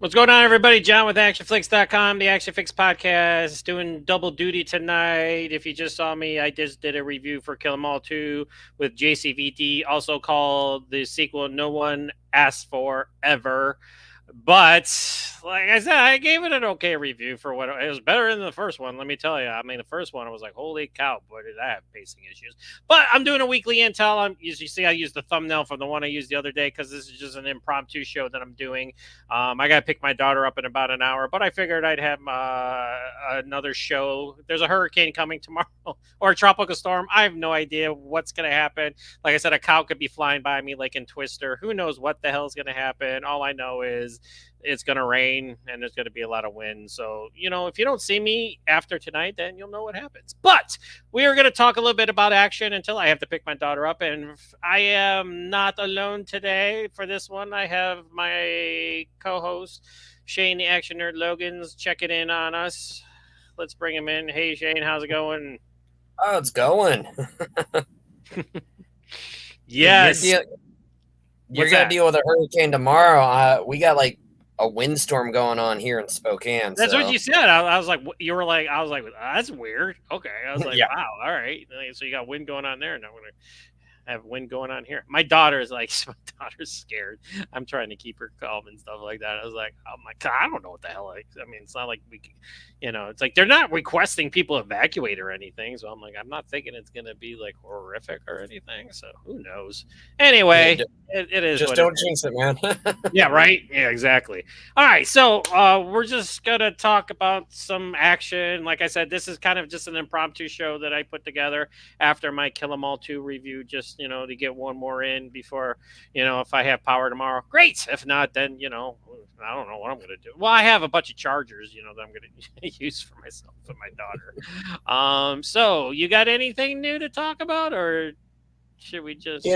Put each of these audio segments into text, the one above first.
What's going on, everybody? John with ActionFlix.com, the ActionFlix podcast, doing double duty tonight. If you just saw me, I just did a review for Kill 'Em All 2 with JCVD, also called the sequel no one asked for ever. But like I said, I gave it an okay review for what it was better than the first one. Let me tell you. I mean, the first one I was like, "Holy cow, boy, did I have pacing issues!" But I'm doing a weekly intel. You see, I used the thumbnail from the one I used the other day because this is just an impromptu show that I'm doing. I got to pick my daughter up in about an hour, but I figured I'd have another show. There's a hurricane coming tomorrow or a tropical storm. I have no idea what's going to happen. Like I said, a cow could be flying by me like in Twister. Who knows what the hell is going to happen? All I know is it's going to rain and there's going to be a lot of wind. So, if you don't see me after tonight, then you'll know what happens. But we are going to talk a little bit about action until I have to pick my daughter up. And I am not alone today for this one. I have my co-host, Shane, the Action Nerd Logan's, checking in on us. Let's bring him in. Hey, Shane, how's it going? Oh, it's going. Yes. You're going to deal with a hurricane tomorrow. We got like a windstorm going on here in Spokane. That's what you said. I was like, you were like, I was like, that's weird. Okay. I was like, Yeah. wow. All right. So you got wind going on there. Now we're going to have wind going on here. My daughter's scared. I'm trying to keep her calm and stuff like that. I was like, oh my God, I don't know what the hell. I mean, it's not like we can, it's like they're not requesting people evacuate or anything. So I'm like, I'm not thinking it's going to be like horrific or anything. So who knows? Anyway, it is. Just don't jinx it, man. Yeah, right. Yeah, exactly. All right. So we're just going to talk about some action. Like I said, this is kind of just an impromptu show that I put together after my Kill 'Em All 2 review, just, to get one more in before, if I have power tomorrow, great. If not, then, I don't know what I'm going to do. Well, I have a bunch of chargers, that I'm going to use for myself and my daughter. So you got anything new to talk about, or should we just...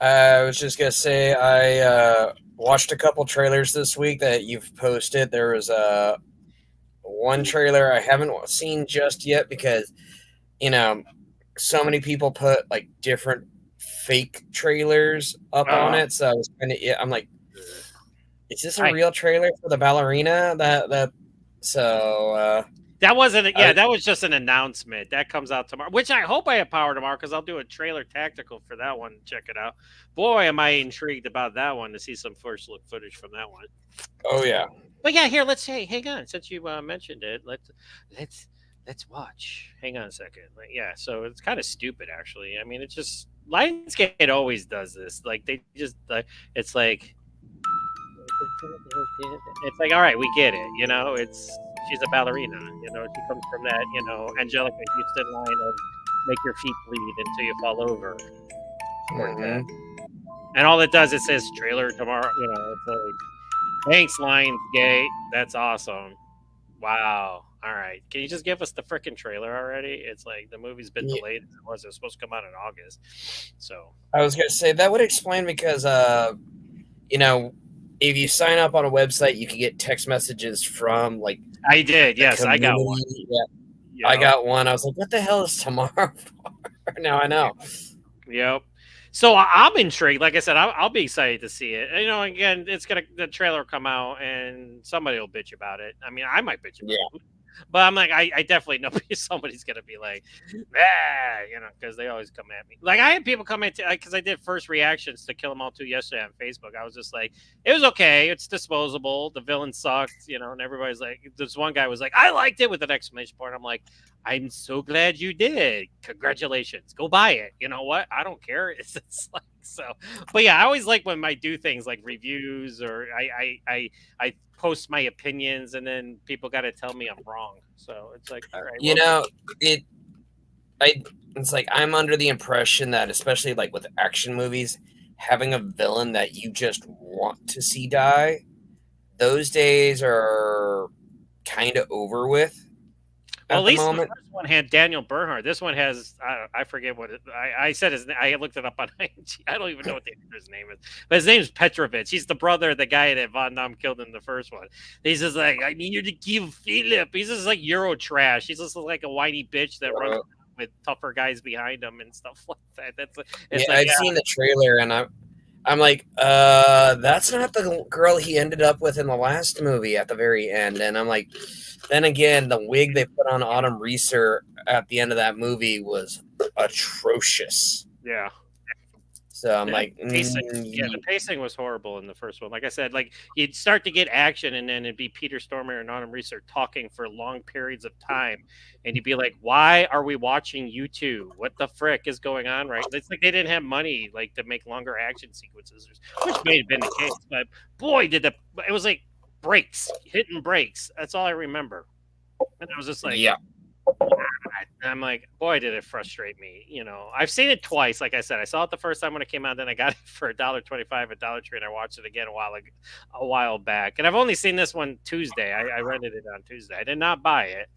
I was just going to say, I watched a couple trailers this week that you've posted. There was one trailer I haven't seen just yet because, so many people put like different fake trailers up on it. So I was I'm like, is this a real trailer for the Ballerina? That wasn't. That was just an announcement that comes out tomorrow. Which I hope I have power tomorrow because I'll do a trailer tactical for that one. Check it out. Boy, am I intrigued about that one to see some first look footage from that one. Oh yeah. But yeah, here hang on. Since you mentioned it, let's watch. Hang on a second. So it's kind of stupid, actually. I mean, it's just Lionsgate always does this. Like they just, it's like, all right, we get it. She's a ballerina. She comes from that, Angelica Houston line of make your feet bleed until you fall over. Mm-hmm. And all it does, it says trailer tomorrow. It's like, thanks, Lionsgate. That's awesome. Wow. All right. Can you just give us the freaking trailer already? It's like the movie's been delayed. It was supposed to come out in August. So I was going to say that would explain because, if you sign up on a website, you can get text messages from like. I did. Yes, I got one. Yeah. I got one. I was like, what the hell is tomorrow for? Now I know. Yep. So I'm intrigued. Like I said, I'll be excited to see it. Again, the trailer will come out and somebody will bitch about it. I mean, I might bitch about it. But I'm like, I definitely know somebody's going to be like, because they always come at me. Like, I had people come in, because I did first reactions to Kill 'Em All 2 yesterday on Facebook. I was just like, it was okay. It's disposable. The villain sucked, and everybody's like, this one guy was like, I liked it with an exclamation point. I'm like, I'm so glad you did. Congratulations. Go buy it. You know what? I don't care. It's like, so, but yeah, I always like when I do things like reviews or I post my opinions and then people got to tell me I'm wrong. So it's like, all right. It's like I'm under the impression that especially like with action movies, having a villain that you just want to see die, those days are kind of over with. Well, at least the first one had Daniel Bernhardt. This one has I forget what I said his name. I looked it up on IMDb. I don't even know what his name is, but his name is Petrovich. He's the brother of the guy that Von Damme killed in the first one. He's just like, I need you to kill Philip. He's just like Euro trash. He's just like a whiny bitch that runs with tougher guys behind him and stuff like that. I've seen the trailer and I'm like, that's not the girl he ended up with in the last movie at the very end. And I'm like, then again, the wig they put on Autumn Reeser at the end of that movie was atrocious. Yeah. So I'm Yeah, like, the pacing was horrible in the first one. Like I said, like you'd start to get action, and then it'd be Peter Stormare and Autumn Reeser talking for long periods of time, and you'd be like, "Why are we watching you two? What the frick is going on?" Right? It's like they didn't have money like to make longer action sequences, which may have been the case, but boy, it was like breaks, hitting breaks. That's all I remember, and I was just like, yeah. and I'm like, boy, did it frustrate me. You know, I've seen it twice. Like I said, I saw it the first time when it came out. Then I got it for $1.25 at Dollar Tree, and I watched it again a while back. And I've only seen this one Tuesday. I rented it on Tuesday. I did not buy it.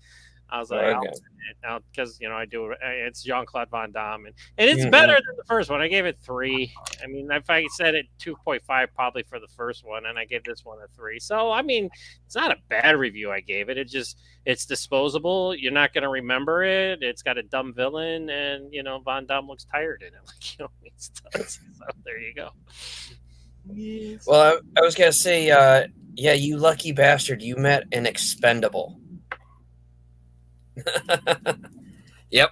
I was like, Okay. I'll rent it now because I do. It's Jean-Claude Van Damme, and it's better than the first one. I gave it 3. I mean, if I said it 2.5 probably for the first one, and I gave this one a 3. So I mean, it's not a bad review. I gave it. It's disposable. You're not going to remember it. It's got a dumb villain, and Van Damme looks tired in it, like he always does. So there you go. Yes. Well, I was gonna say, yeah, you lucky bastard, you met an expendable. Yep.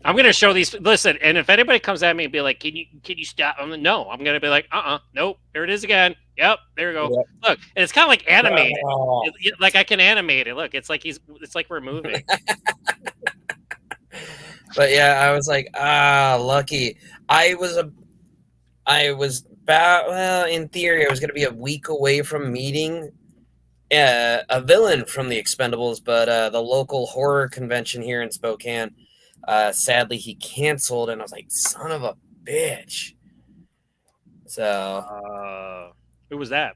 I'm gonna show these. Listen, and if anybody comes at me and be like, "Can you stop?" No, I'm gonna be like, nope. There it is again. Yep, there we go. Yep. Look, and it's kind of like animated. Oh. Like I can animate it. Look, it's like we're moving. But yeah, I was like, lucky. I was well, in theory, I was gonna be a week away from meeting a villain from the Expendables, but the local horror convention here in Spokane, sadly, he canceled, and I was like, son of a bitch. So, who was that?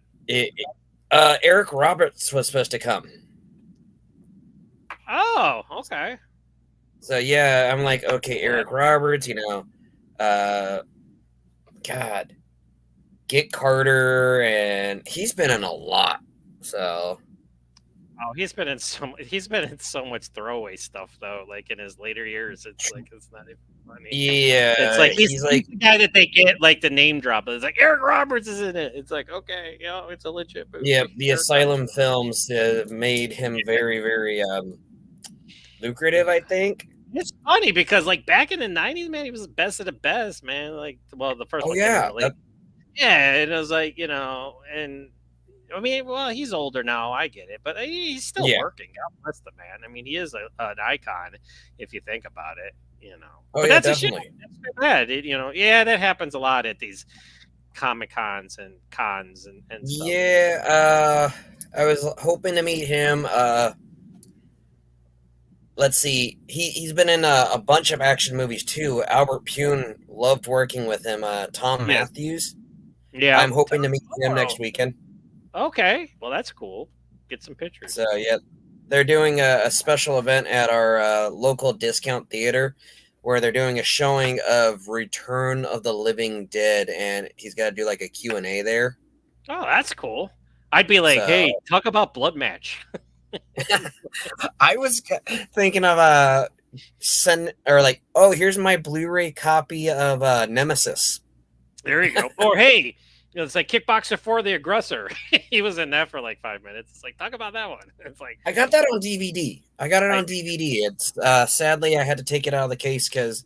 Eric Roberts was supposed to come. Oh, okay. So yeah, I'm like, okay, Eric Roberts, God, Get Carter, and he's been in a lot. So, he's been in so much throwaway stuff though. Like in his later years, it's like it's not even funny. Yeah, it's like he's like the guy that they get like the name drop. It's like Eric Roberts is in it. It's like okay, it's a legit movie. Yeah, the Eric Asylum Roberts. Films made him very, very lucrative. I think it's funny because like back in the '90s, man, he was the best of the best, man. Like, well, the first one. Yeah, yeah, and it was like and. I mean, well, he's older now. I get it, but he's still working. God bless the man. I mean, he is an icon if you think about it. Oh, but yeah, that's definitely. That's bad. Yeah, that happens a lot at these Comic Cons and cons and stuff. Yeah, I was hoping to meet him. Let's see. He's been in a bunch of action movies too. Albert Pune loved working with him. Tom Matthews. Yeah, I'm hoping to meet him next weekend. Okay, well that's cool. Get some pictures. So yeah, they're doing a special event at our local discount theater where they're doing a showing of Return of the Living Dead, and he's got to do like a Q&A there. Oh, that's cool. I'd be like, hey, talk about Blood Match. I was thinking of here's my Blu-ray copy of Nemesis. There you go. Or hey. It's like Kickboxer 4: The Aggressor. He was in that for like 5 minutes. It's like, talk about that one. It's like I got that on DVD. It's sadly I had to take it out of the case because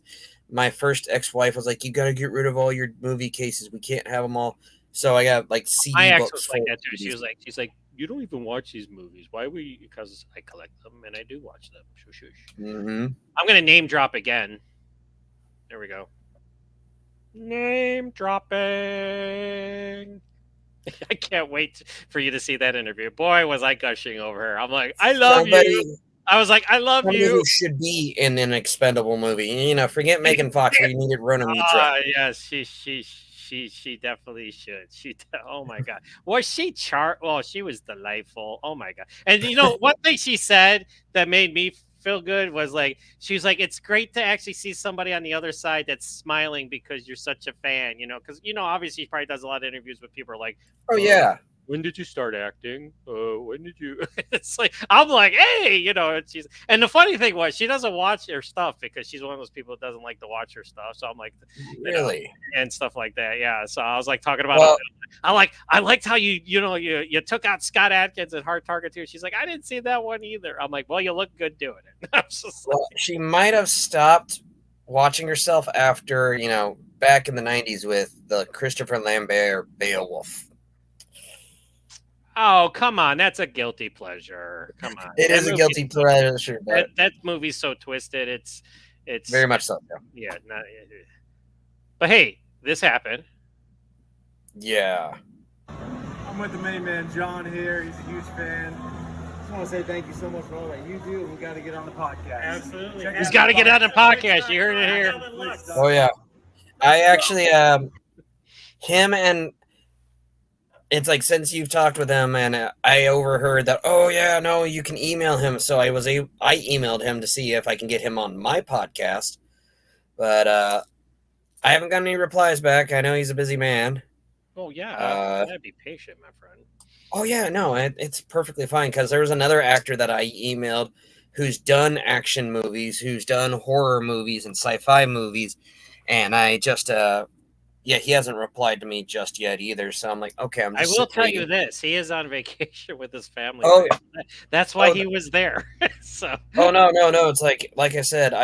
my first ex-wife was like, "You got to get rid of all your movie cases. We can't have them all." So I got like CD my ex books. Was like that too. She's like, "You don't even watch these movies. Why would you?" Because I collect them and I do watch them. Shush. Mm-hmm. I'm gonna name drop again. There we go. Name dropping. I can't wait for you to see that interview. Boy, was I gushing over her. I'm like, I love you. I was like, I love you. Who should be in an Expendable movie? Forget Megan Fox. We needed Rona Mitra. Yes, she definitely should. Oh my God, was she Well, she was delightful. Oh my God, and one thing she said that made me feel good was like she was like, it's great to actually see somebody on the other side that's smiling because you're such a fan, because obviously she probably does a lot of interviews with people like, oh yeah, when did you start acting? When did you? It's like I'm like, hey, and the funny thing was she doesn't watch her stuff because she's one of those people that doesn't like to watch her stuff. So I'm like, you know, Really? and stuff like that. Yeah. So I was like talking about, Well, I liked how you took out Scott Adkins at Hard Target too. She's like, I didn't see that one either. I'm like, well, you look good doing it. I was just like, she might have stopped watching herself after, back in the 90s with the Christopher Lambert Beowulf. oh, come on, that's a guilty pleasure. Come on, It is a guilty pleasure, but that movie's so twisted. It's very much so. yeah. Not, but hey, this happened. Yeah. I'm with the main man, John here. He's a huge fan. Just want to say thank you so much for all that you do. We got to get on the podcast. Absolutely. He's got to get on the podcast. You heard it here. Oh yeah. I actually him and it's like since you've talked with him and I overheard that, oh yeah, no, you can email him. So I emailed him to see if I can get him on my podcast. But I haven't gotten any replies back. I know he's a busy man. Oh yeah, gotta be patient, my friend. Oh yeah, no, it's perfectly fine because there was another actor that I emailed who's done action movies, who's done horror movies and sci-fi movies, and I just he hasn't replied to me just yet either. So I'm like, okay, I will tell you this: he is on vacation with his family. Oh, that's why he was there. So. Oh no! It's like I said,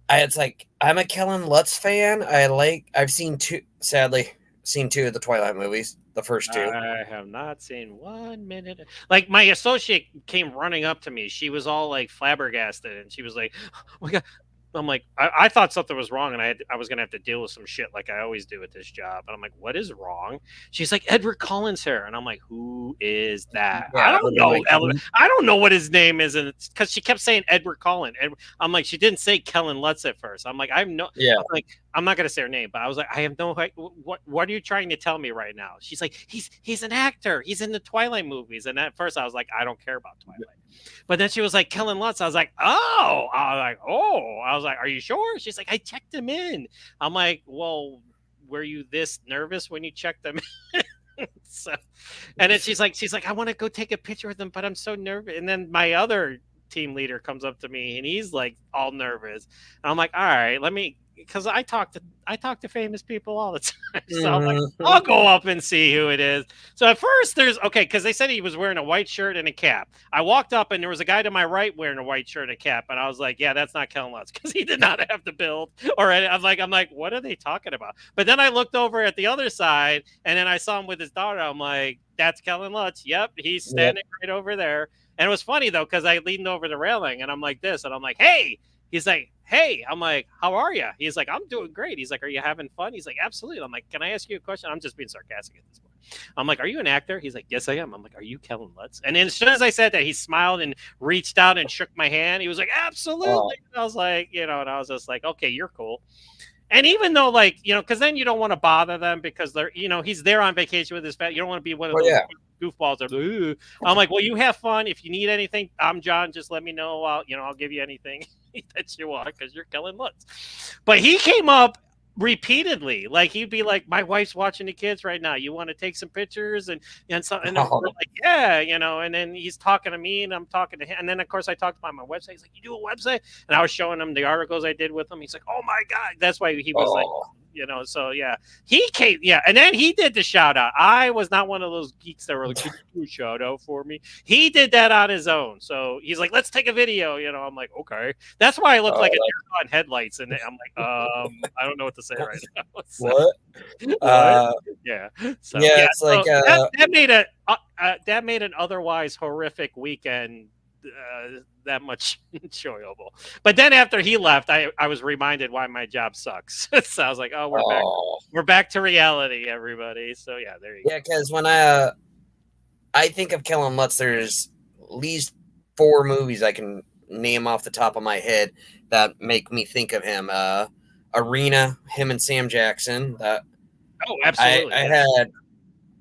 it's like I'm a Kellan Lutz fan. I've seen two of the Twilight movies, the first two. I have not seen 1 minute. Like my associate came running up to me. She was all like flabbergasted, and she was like, "Oh my god." I'm like, I thought something was wrong, and I was gonna have to deal with some shit like I always do at this job. And I'm like, what is wrong? She's like, Edward Cullen's here, and I'm like, who is that? Yeah, I don't know. I don't know what his name is, and it's because she kept saying Edward Cullen. I'm like, she didn't say Kellan Lutz at first. I'm like, I'm not gonna say her name, but I was like, I have no. What are you trying to tell me right now? She's like, he's an actor. He's in the Twilight movies, and at first I was like, I don't care about Twilight. But then she was like, Kellan Lutz. I was like, oh. I was like, are you sure? She's like, I checked him in. I'm like, well, were you this nervous when you checked them in? So, and then she's like, I want to go take a picture with them, but I'm so nervous. And then my other team leader comes up to me, and he's like all nervous. And I'm like, all right, because I talk to famous people all the time. So I'm like, I'll go up and see who it is. So at first because they said he was wearing a white shirt and a cap. I walked up and there was a guy to my right wearing a white shirt and a cap. And I was like, yeah, that's not Kellan Lutz because he did not have the build. I'm like, what are they talking about? But then I looked over at the other side and then I saw him with his daughter. I'm like, that's Kellan Lutz. Yep. He's standing right over there. And it was funny though, because I leaned over the railing and I'm like this and I'm like, hey. He's like, hey, I'm like, how are you? He's like, I'm doing great. He's like, are you having fun? He's like, absolutely. I'm like, can I ask you a question? I'm just being sarcastic at this point. I'm like, are you an actor? He's like, yes, I am. I'm like, are you Kellan Lutz? And then as soon as I said that, he smiled and reached out and shook my hand. He was like, absolutely. Oh. I was like, and I was just like, okay, you're cool. And even though, because then you don't want to bother them because they're, he's there on vacation with his family. You don't want to be one of those goofballs. I'm like, well, you have fun. If you need anything, I'm John. Just let me know. I'll give you anything that you want because you're Kellan Lutz. But he came up repeatedly. Like he'd be like, my wife's watching the kids right now. You want to take some pictures and we're like, yeah, and then he's talking to me and I'm talking to him. And then of course I talked about my website. He's like, you do a website? And I was showing him the articles I did with him. He's like, oh my God. That's why he was like, so yeah, he came. Yeah. And then he did the shout out. I was not one of those geeks that were like, could you do a shout out for me? He did that on his own. So he's like, let's take a video. I'm like, okay. That's why I look like a deer on headlights. And I'm like, I don't know what to say right now. So, what? Yeah. So yeah, it's like that made an otherwise horrific weekend that much enjoyable. But then after he left, I was reminded why my job sucks. So I was like, we're back to reality, everybody. So yeah, there you go. Yeah, because when I think of Kellan Lutz, there's at least 4 movies I can name off the top of my head that make me think of him. Arena, him and Sam Jackson. Absolutely. I had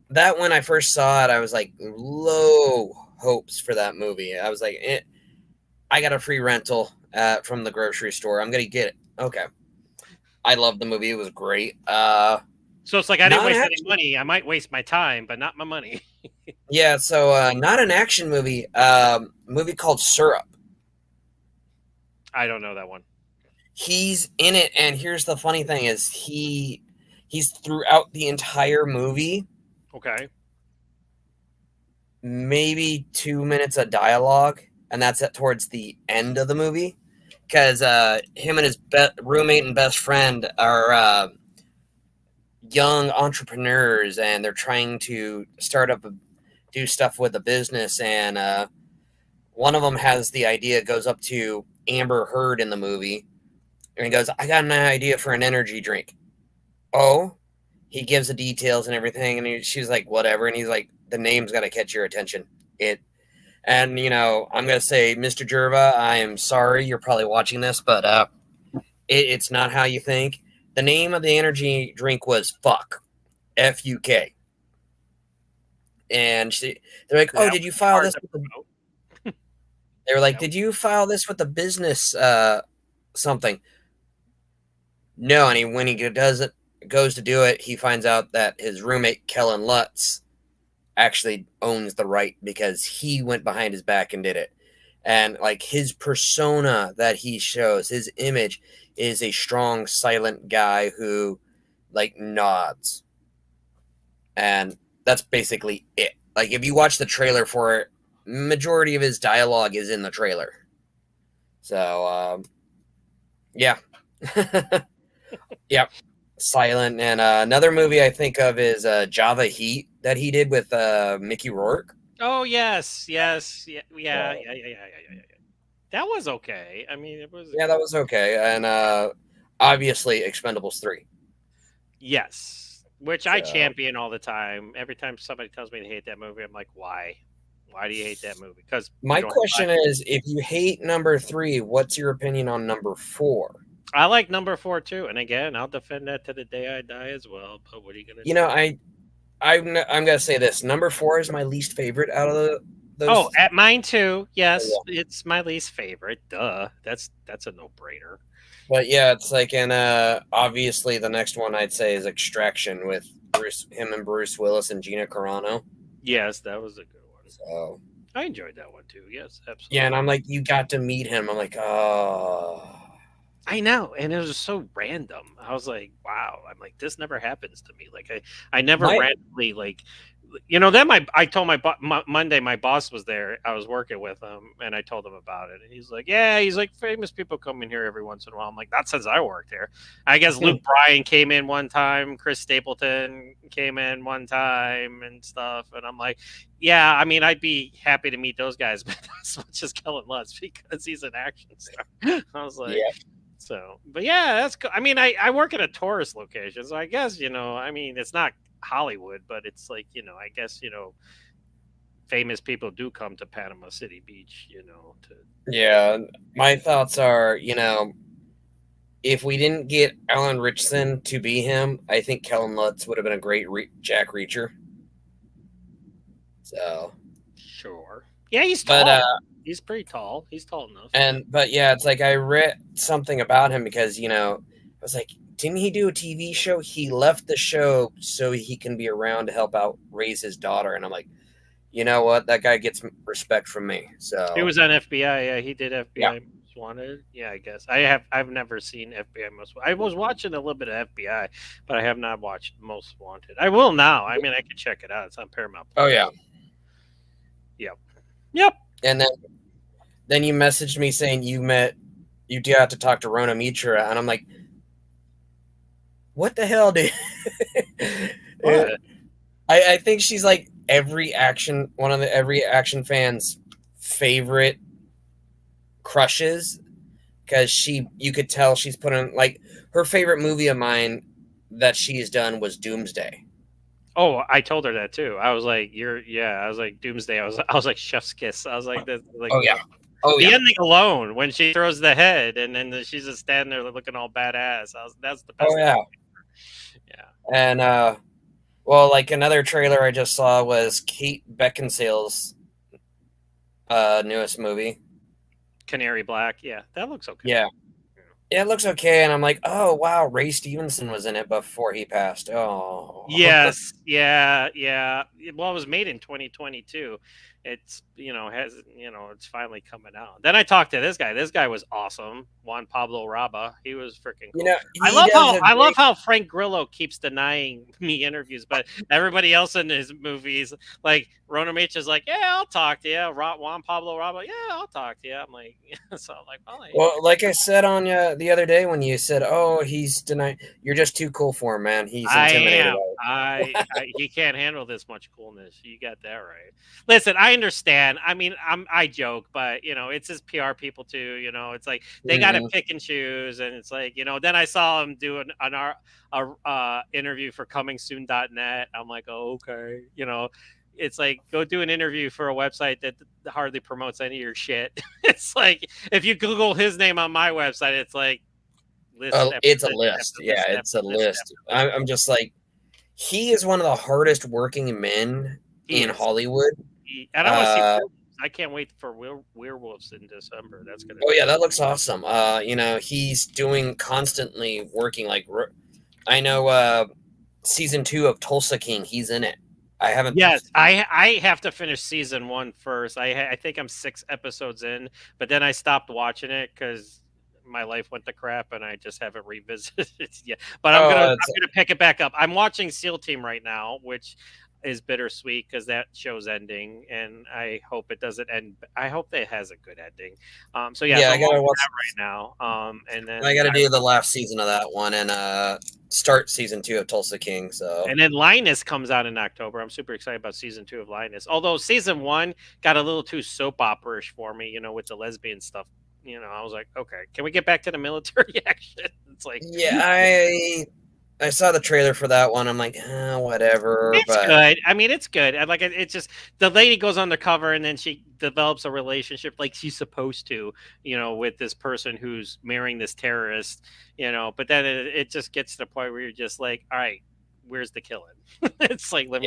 that when I first saw it. I was like low hopes for that movie. I was like, I got a free rental from the grocery store. I'm gonna get it. Okay. I loved the movie. It was great. So it's like I didn't Not waste any action. money. I might waste my time, but not my money. Yeah, so not an action movie. Movie called Syrup. I don't know that one. He's in it, and here's the funny thing: is he's throughout the entire movie. Okay. Maybe 2 minutes of dialogue, and that's it towards the end of the movie, because him and his roommate and best friend are young entrepreneurs, and they're trying to do stuff with a business, and one of them has the idea, goes up to Amber Heard in the movie, and he goes, "I got an idea for an energy drink." Oh, he gives the details and everything, and she's like, "Whatever," and he's like, "The name's got to catch your attention." And I'm gonna say, Mr. Jerva, I am sorry, you're probably watching this, but it's not how you think. The name of the energy drink was Fuck, F-U-K, and they're like, "Oh, did you file this with the?" They were like, "Did you file this with the business something?" No, and when he goes to do it, he finds out that his roommate Kellan Lutz actually owns the right because he went behind his back and did it. And like his persona that he shows, his image is a strong, silent guy who like nods. And that's basically it. Like if you watch the trailer for it, majority of his dialogue is in the trailer. So yeah. Yep. Silent. And another movie I think of is Java Heat that he did with Mickey Rourke. Oh yes, yeah. That was okay. I mean, it was. Yeah, that was okay. And obviously Expendables 3. Yes, which I So- champion all the time. Every time somebody tells me they hate that movie, I'm like, why? Why do you hate that movie? Because My question is, if you hate number 3, what's your opinion on number 4? I like number 4 too, and again, I'll defend that to the day I die as well. But what are you gonna do? I'm gonna say this. Number 4 is my least favorite out of those. Oh, at mine too. Yes, Yeah. it's my least favorite. Duh. That's a no brainer. But yeah, it's like, and obviously the next one I'd say is Extraction with him and Bruce Willis and Gina Carano. Yes, that was a good one. So I enjoyed that one too. Yes, absolutely. yeah, and I'm like, you got to meet him. I'm like, oh. I know, and it was so random. I was like, wow. I'm like, this never happens to me. Like I never randomly like, then I told Monday my boss was there. I was working with him, and I told him about it, and he's like, yeah, he's like, famous people come in here every once in a while. I'm like, that since I worked here. I guess Luke Bryan came in one time, Chris Stapleton came in one time, and stuff. And I'm like, yeah, I mean, I'd be happy to meet those guys, but not as much as Kellan Lutz because he's an action star. I was like, yeah. So, but yeah, that's cool. I mean, I work at a tourist location, so I guess, I mean, it's not Hollywood, but it's like, I guess, famous people do come to Panama City Beach, Yeah, my thoughts are, if we didn't get Alan Richardson to be him, I think Kellan Lutz would have been a great Jack Reacher. So, sure. Yeah, he's tall. But he's pretty tall. He's tall enough. But yeah, it's like I read something about him because, I was like, didn't he do a TV show? He left the show so he can be around to help out raise his daughter. And I'm like, you know what? That guy gets respect from me. So he was on FBI. Yeah, he did FBI Most Wanted. Yeah, I guess I've never seen FBI Most Wanted. I was watching a little bit of FBI, but I have not watched Most Wanted. I will now. I mean, I can check it out. It's on Paramount+. Oh yeah. Yep. And then you messaged me saying you do have to talk to Rona Mitra, and I'm like, what the hell, dude? What? I think she's like every action fan's favorite crushes, because you could tell she's put in, like, her favorite movie of mine that she's done was Doomsday. Oh, I told her that too. I was like, I was like, Doomsday. I was like, Chef's Kiss. I was like, this, like, Oh yeah. Oh the yeah. ending alone when she throws the head and then she's just standing there looking all badass. That's the best. Oh yeah. Yeah. And well, like another trailer I just saw was Kate Beckinsale's newest movie. Canary Black. Yeah, that looks okay. Yeah. it looks okay, and I'm like, oh wow, Ray Stevenson was in it before he passed. Oh, Yes, yeah. Well, it was made in 2022. It's it's finally coming out. Then I talked to this guy. This guy was awesome, Juan Pablo Raba. He was freaking cool. I he love does a I love great. how Frank Grillo keeps denying me interviews, but everybody else in his movies, like Rona Mach, is like, yeah, I'll talk to you. Juan Pablo Raba, yeah, I'll talk to you. I'm like, so I'm like, well, Well, like I said on the other day when you said, "Oh, he's denying," you're just too cool for him, man. He's I intimidated. am. He can't handle this much coolness. You got that right. Listen, I understand. I mean, I joke, but it's his PR people too. It's like they got to Mhm. pick and choose, and it's like Then I saw him do an interview for ComingSoon.net. I'm like, oh, okay. It's like go do an interview for a website that hardly promotes any of your shit. It's like if you Google his name on my website, it's like list after It's a list list. after Yeah, list it's a after list list. after list. I'm just like, he is one of the hardest working men He in is. Hollywood. And I want to see Uh, werewolves. I can't wait for werewolves in December. That's gonna oh be yeah, that looks awesome. He's doing constantly working. I know season 2 of Tulsa King. He's in it. I haven't. yes. I have to finish season 1 first. I think I'm 6 episodes in, but then I stopped watching it because my life went to crap and I just haven't revisited it yet. But I'm Oh, gonna pick it back up. I'm watching SEAL Team right now, which is bittersweet because that show's ending, and I hope it doesn't end. I hope that it has a good ending. So yeah, yeah, so I I'm gotta watching watch. that right now. And I then gotta do the last season of that one and start season 2 of Tulsa King. So And then Linus comes out in October. I'm super excited about season 2 of Linus. Although season 1 got a little too soap opera-ish for me, with the lesbian stuff. I was like, okay, can we get back to the military action? It's like yeah, I saw the trailer for that one. I'm like, whatever. it's But good. I mean, it's good. I like it. It's just the lady goes undercover and then she develops a relationship like she's supposed to, with this person who's marrying this terrorist, But then it just gets to the point where you're just like, all right, where's the killing? It's like let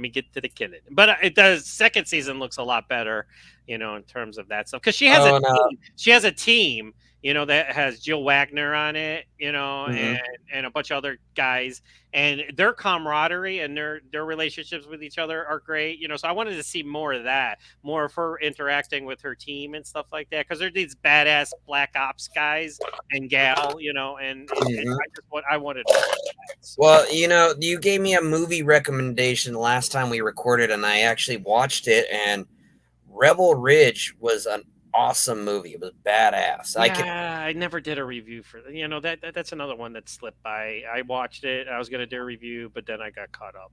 me get to the killing. But it does. Second season looks a lot better, in terms of that stuff because she has a oh no, team. She has a team. That has Jill Wagner on it, hmm and a bunch of other guys, and their camaraderie and their relationships with each other are great. So I wanted to see more of that, more of her interacting with her team and stuff like that, because they're these badass black ops guys and gal, and I wanted more of that. So. Well, you gave me a movie recommendation last time we recorded, and I actually watched it. And Rebel Ridge was an awesome movie. It was badass. Yeah, I never did a review for that's another one that slipped by. I watched it. I was gonna do a review, but then I got caught up.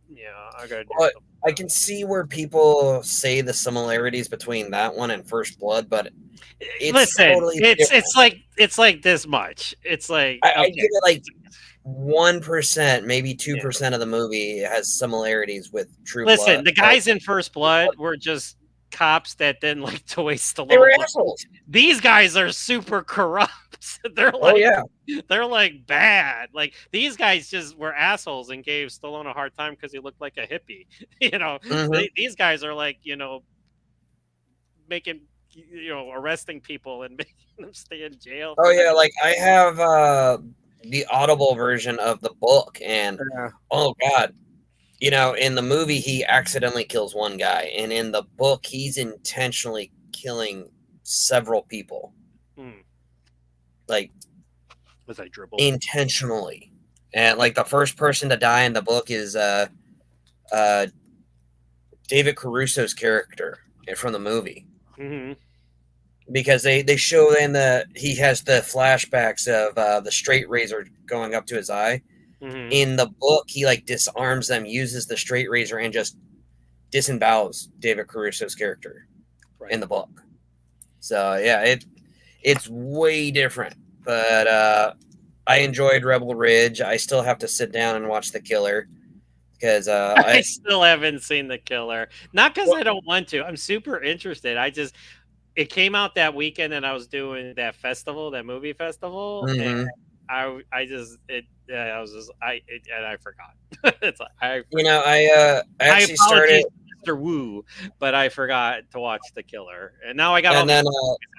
Yeah, I gotta do But something. I can see where people say the similarities between that one and First Blood, but it's Listen, totally it's different. it's like this much. It's like I okay, give it like 1%, maybe yeah. 2% of the movie has similarities with True Listen, Blood. the guys in First Blood were just cops that didn't like to waste a They little were blood. assholes. These guys are super corrupt. they're Oh like yeah. they're like bad. Like these guys just were assholes and gave Stallone a hard time because he looked like a hippie. hmm These guys are like making arresting people and making them stay in jail. Oh For yeah, like I have the Audible version of the book, and yeah. oh god, in the movie he accidentally kills one guy, and in the book he's intentionally killing several people, like Was I dribbled? intentionally. And like the first person to die in the book is David Caruso's character from the movie. Mm-hmm. Because they show he has the flashbacks of the straight razor going up to his eye. Mm-hmm. In the book, he like disarms them, uses the straight razor, and just disembowels David Caruso's character in the book. So yeah, it's way different. But I enjoyed Rebel Ridge. I still have to sit down and watch The Killer because I still haven't seen The Killer. Not because I don't want to. I'm super interested. It came out that weekend and I was doing that movie festival, and I forgot. It's like, I actually started. Doctor Wu, but I forgot to watch The Killer, and now I got all And these then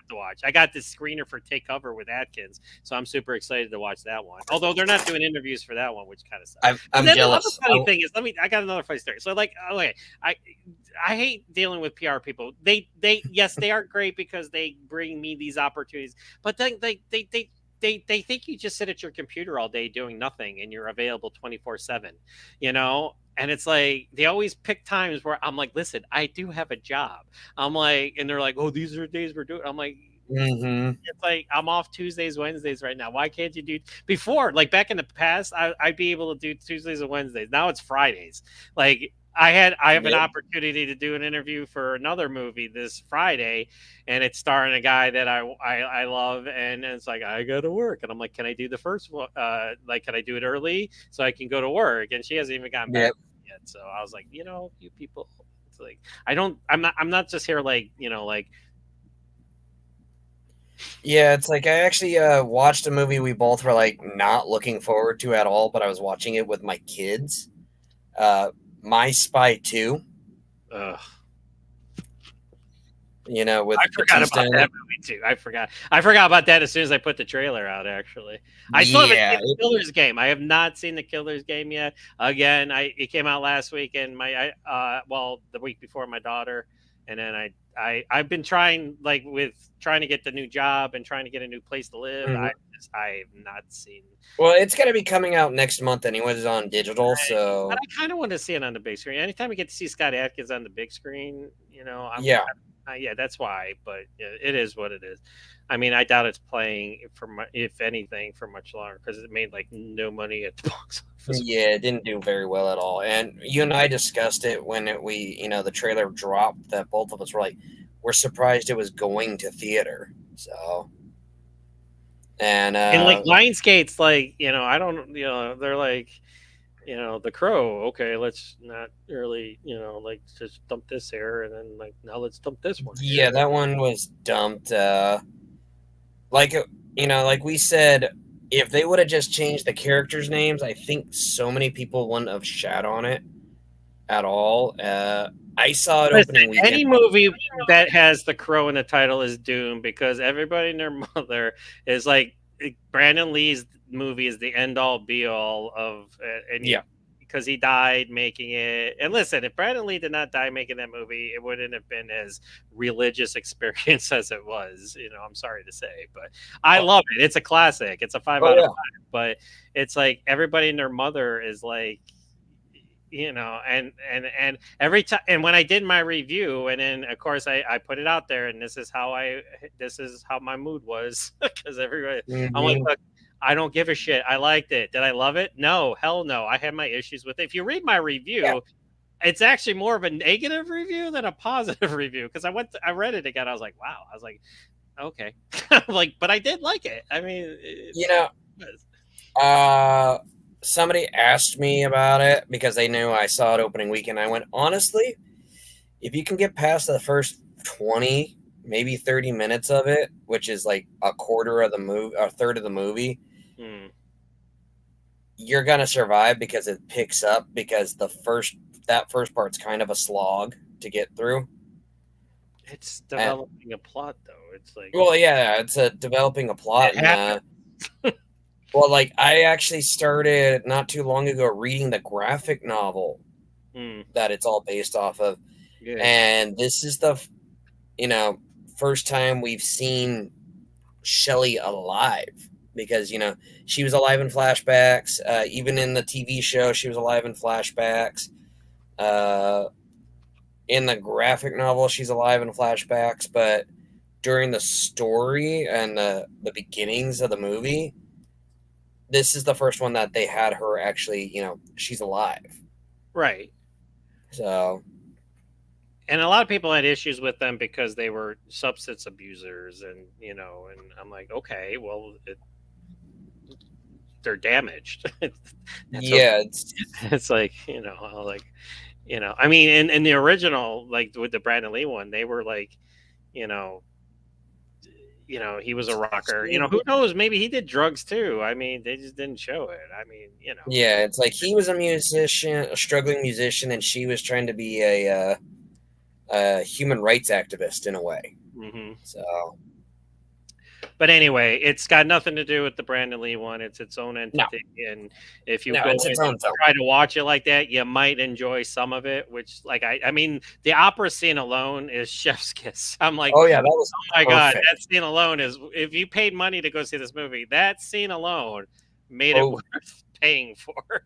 to watch. I got this screener for Take Cover with Atkins, so I'm super excited to watch that one. Although they're not doing interviews for that one, which kind of sucks. I'm then jealous. The other funny thing is, I got another funny story. So like, okay, I hate dealing with PR people. They yes, they aren't great because they bring me these opportunities, but then they think you just sit at your computer all day doing nothing and you're available 24/7, you know? And it's like they always pick times where I'm like, listen, I do have a job. I'm like, and they're like, oh, these are days we're doing. I'm like, it's like I'm off Tuesdays, Wednesdays right now. Why can't you do before? Like back in the past, I'd be able to do Tuesdays and Wednesdays. Now it's Fridays. Like I have an opportunity to do an interview for another movie this Friday, and it's starring a guy that I love, and it's like I go to work, and I'm like, can I do the first one? Like, can I do it early so I can go to work? And she hasn't even gotten back yet. So I was like, you people, it's like I'm not just here like like. Yeah, it's like I actually watched a movie we both were like not looking forward to at all, but I was watching it with my kids. My Spy 2. Ugh. With I forgot about that movie too. I forgot about that as soon as I put the trailer out. Actually, I still haven't seen the Killer's Game. I have not seen the Killer's Game yet. Again, it came out last week, and the week before my daughter, and then I've been trying trying to get the new job and trying to get a new place to live. Mm-hmm. I have not seen. Well, it's going to be coming out next month anyways on digital, so. But I kind of want to see it on the big screen. Anytime we get to see Scott Adkins on the big screen, yeah, that's why. But it is what it is. I mean, I doubt it's playing if anything, for much longer because it made like no money at the box office. Yeah, it didn't do very well at all. And you and I discussed it when the trailer dropped. That both of us were like, we're surprised it was going to theater. So. And like Lionsgate's like, I don't, they're like, The Crow. Okay, let's not really, like just dump this here, and then like now let's dump this one. Yeah, that one was dumped. Like we said, if they would have just changed the characters' names, I think so many people wouldn't have shat on it at all. I saw it opening weekend. Any movie that has The Crow in the title is doomed because everybody and their mother is like Brandon Lee's movie is the end all be all of because he died making it. And listen, if Brandon Lee did not die making that movie, it wouldn't have been as religious experience as it was. I'm sorry to say, but I love it. It's a classic. It's a 5 out of 5. But it's like everybody and their mother is like. And every time, and when I did my review, and then of course I put it out there, and this is how my mood was because everybody, I'm like, look, I don't give a shit. I liked it. Did I love it? No, hell no. I had my issues with it. If you read my review, it's actually more of a negative review than a positive review because I read it again. I was like, wow. I was like, okay, but I did like it. I mean, somebody asked me about it because they knew I saw it opening weekend. I went, honestly, if you can get past the first 20, maybe 30 minutes of it, which is like a quarter of the movie, or a third of the movie, you're going to survive because it picks up because that first part's kind of a slog to get through. It's developing a plot, though. It's like... Well, yeah, it's developing a plot. Well, like, I actually started not too long ago reading the graphic novel that it's all based off of. Yeah. And this is the, first time we've seen Shelley alive because, she was alive in flashbacks. Even in the TV show, she was alive in flashbacks. In the graphic novel, she's alive in flashbacks. But during the story and the beginnings of the movie, this is the first one that they had her actually, she's alive. Right. So. And a lot of people had issues with them because they were substance abusers and, and I'm like, okay, well, they're damaged. It's like, I mean, in the original, like with the Brandon Lee one, they were like, he was a rocker. Who knows? Maybe he did drugs too. I mean, they just didn't show it. I mean, Yeah, it's like he was a musician, a struggling musician, and she was trying to be a a human rights activist in a way. Mm-hmm. So, but anyway, it's got nothing to do with the Brandon Lee one. It's its own no, entity, and if you no, go it's in its and own film. try to watch it like that, you might enjoy some of it. Which, like, I mean, the opera scene alone is chef's kiss. I'm like, Oh yeah, that was oh my god, perfect. that scene alone is. If you paid money to go see this movie, that scene alone made it Oh worth paying for.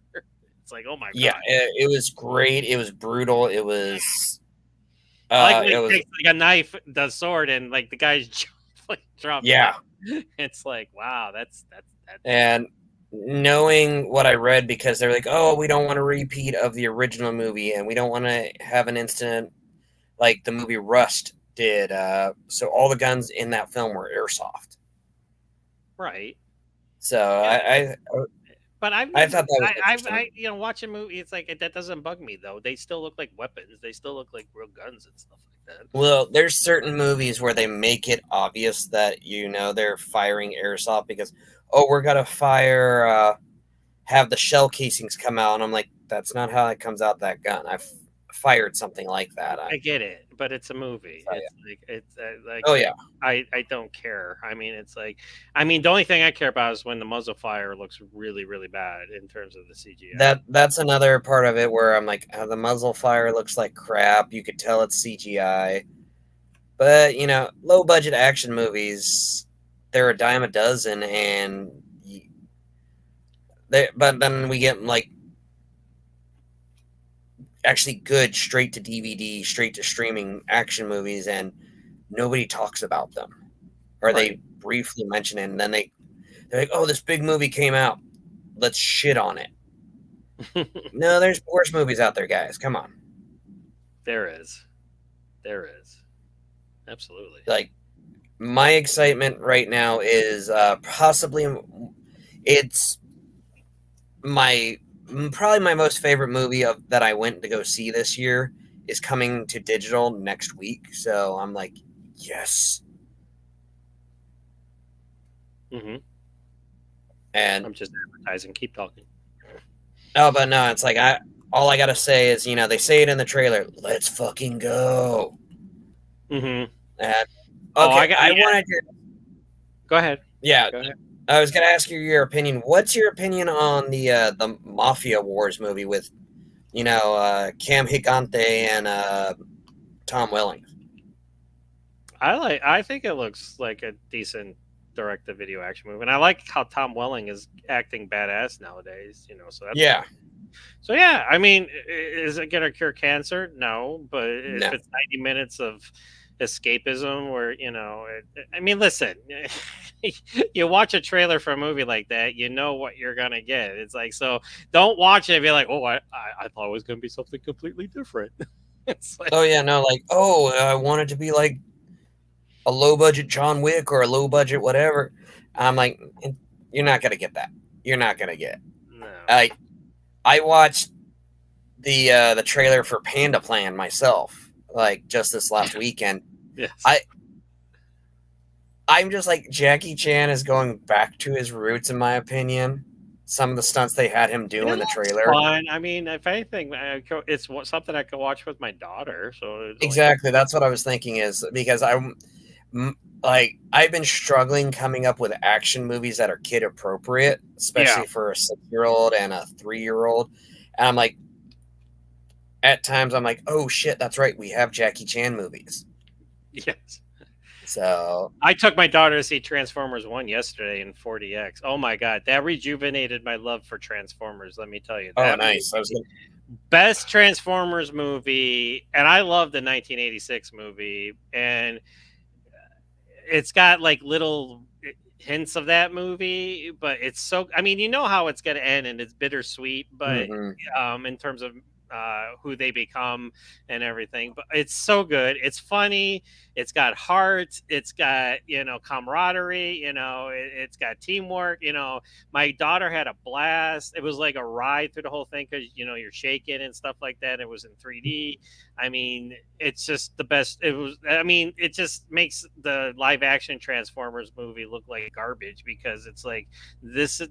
It's like, oh my yeah, god. it was great. It was brutal. It was. I like when It he was. takes like a knife, the sword, and like the guy's like dropped. Yeah, It's like, wow, that's. and knowing what I read, because they're like, oh, we don't want a repeat of the original movie, and we don't want to have an incident like the movie Rust did. So all the guns in that film were airsoft. Right. So Yeah. But I thought that was interesting. you know, watch a movie. It's like that doesn't bug me though. They still look like weapons. They still look like real guns and stuff like that. Well, there's certain movies where they make it obvious that they're firing airsoft because we're gonna have the shell casings come out, and I'm like, that's not how it comes out that gun. I've fired something like that. I get it, but it's a movie. Oh, It's like it's like Oh yeah, I don't care. I mean, it's like the only thing I care about is when the muzzle fire looks really really bad in terms of the CGI. that's another part of it where I'm like, the muzzle fire looks like crap. You could tell it's CGI, but low budget action movies, they're a dime a dozen, and but then we get like actually good straight to DVD, straight to streaming action movies, and nobody talks about them, or Right. they briefly mention it, and then they're like, "Oh, this big movie came out. Let's shit on it." No, there's worse movies out there, guys. Come on. There is, absolutely. Like, my excitement right now is possibly it's probably my most favorite movie that I went to go see this year is coming to digital next week. So I'm like, yes. Mm-hmm. And I'm just advertising. Keep talking. oh, but no, it's like all I gotta say is, they say it in the trailer. Let's fucking go. Mm-hmm. And Oh, okay, I wanted to. Go ahead. Yeah, Go ahead. I was gonna ask you your opinion. What's your opinion on the Mafia Wars movie with, Cam Higante and Tom Welling? I think it looks like a decent direct-to-video action movie, and I like how Tom Welling is acting badass nowadays. So that's Yeah. So yeah, I mean, is it gonna cure cancer? No, but No. if it's 90 minutes of escapism, where I mean, listen, you watch a trailer for a movie like that, you know what you're gonna get. It's like, so don't watch it and be like, oh, I thought it was gonna be something completely different. It's like, Oh yeah, no, like, I want it to be like a low budget John Wick or a low budget whatever. I'm like, you're not gonna get that. You're not gonna get. no. I watched the trailer for Panda Plan myself, like just this last weekend. Yes. I'm just like, Jackie Chan is going back to his roots, in my opinion. Some of the stunts they had him do in the trailer. Fun. I mean, if anything, it's something I could watch with my daughter. So Exactly, that's what I was thinking, is because I've been struggling coming up with action movies that are kid appropriate, especially for a 6-year-old and a 3-year-old. And I'm like, at times I'm like, oh shit, that's right, we have Jackie Chan movies. Yes. So I took my daughter to see Transformers 1 yesterday in 4DX. Oh my god, that rejuvenated my love for Transformers, let me tell you. Oh, nice. Best Transformers movie, and I love the 1986 movie, and it's got like little hints of that movie, but it's so, I mean, you know how it's going to end, and it's bittersweet, but in terms of who they become and everything, but it's so good. It's funny. It's got heart. It's got, camaraderie, it's got teamwork. My daughter had a blast. It was like a ride through the whole thing, because, you're shaking and stuff like that. It was in 3D. I mean, it's just the best. It was. I mean, it just makes the live action Transformers movie look like garbage because it's like this.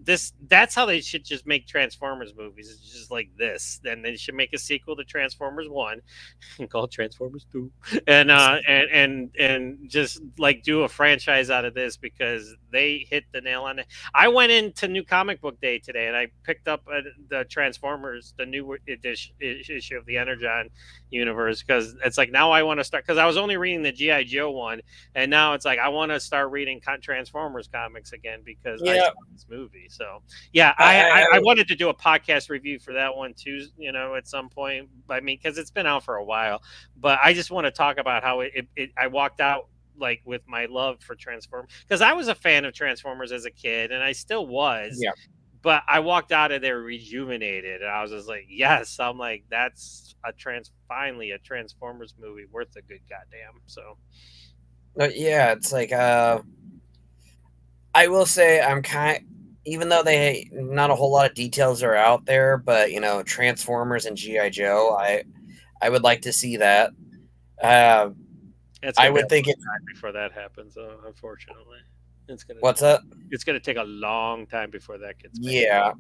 That's how they should just make Transformers movies. It's just like this. Then they should make a sequel to Transformers One, and call it Transformers Two, and just like do a franchise out of this because they hit the nail on it. I went into New Comic Book Day today and I picked up the Transformers, the new issue of the Energon universe, because it's like now I want to start, because I was only reading the GI Joe one, and now it's like I want to start reading Transformers comics again because I saw this movie. So yeah, I wanted to do a podcast review for that one too, at some point. I mean, because it's been out for a while, but I just want to talk about how I walked out like with my love for Transformers, because I was a fan of Transformers as a kid and I still was. Yeah. But I walked out of there rejuvenated, and I was just like, yes. I'm like, that's finally a Transformers movie worth a good goddamn. So, yeah, it's like I will say even though not a whole lot of details are out there, but Transformers and GI Joe, I would like to see that. I would think it before that happens, unfortunately. What's that? It's going to take a long time before that gets made. Yeah.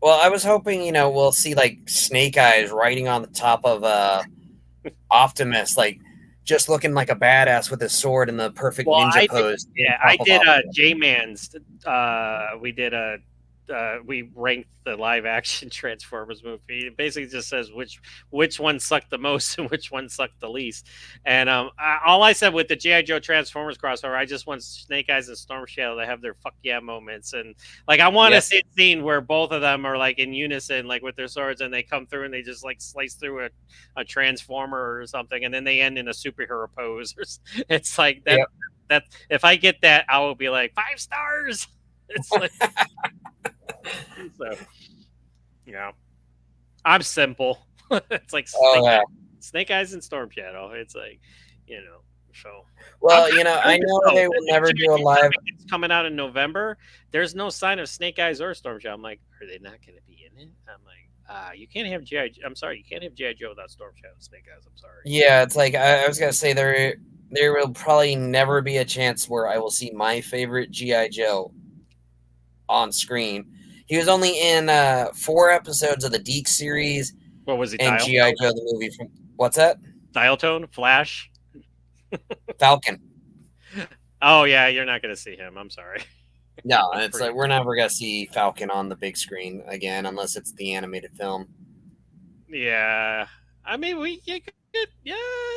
Well, I was hoping, we'll see like Snake Eyes riding on the top of Optimus, like just looking like a badass with his sword in the perfect ninja pose. I did J-Man's. We ranked the live action Transformers movie. It basically just says which one sucked the most and which one sucked the least. And all I said with the G.I. Joe Transformers crossover, I just want Snake Eyes and Storm Shadow to have their fuck yeah moments. And like I want to see a scene where both of them are like in unison, like with their swords, and they come through and they just like slice through a transformer or something, and then they end in a superhero pose. It's like that. Yep. That if I get that, I will be like 5 stars. It's like. So, I'm simple. It's like Snake Eyes and Storm Shadow. It's like, so. Well, I know they will never do a live. It's coming out in November. There's no sign of Snake Eyes or Storm Shadow. I'm like, are they not going to be in it? I'm like, you can't have G.I. I'm sorry, you can't have G.I. Joe without Storm Shadow and Snake Eyes. I'm sorry. Yeah, it's like I was gonna say there will probably never be a chance where I will see my favorite G.I. Joe on screen. He was only in 4 episodes of the Deke series. What was he? And G.I. Joe the movie from what's that? Dial Tone, Flash, Falcon. Oh yeah, you're not gonna see him. I'm sorry. No, it's like we're never gonna see Falcon on the big screen again unless it's the animated film. Yeah, I mean you could. Yeah,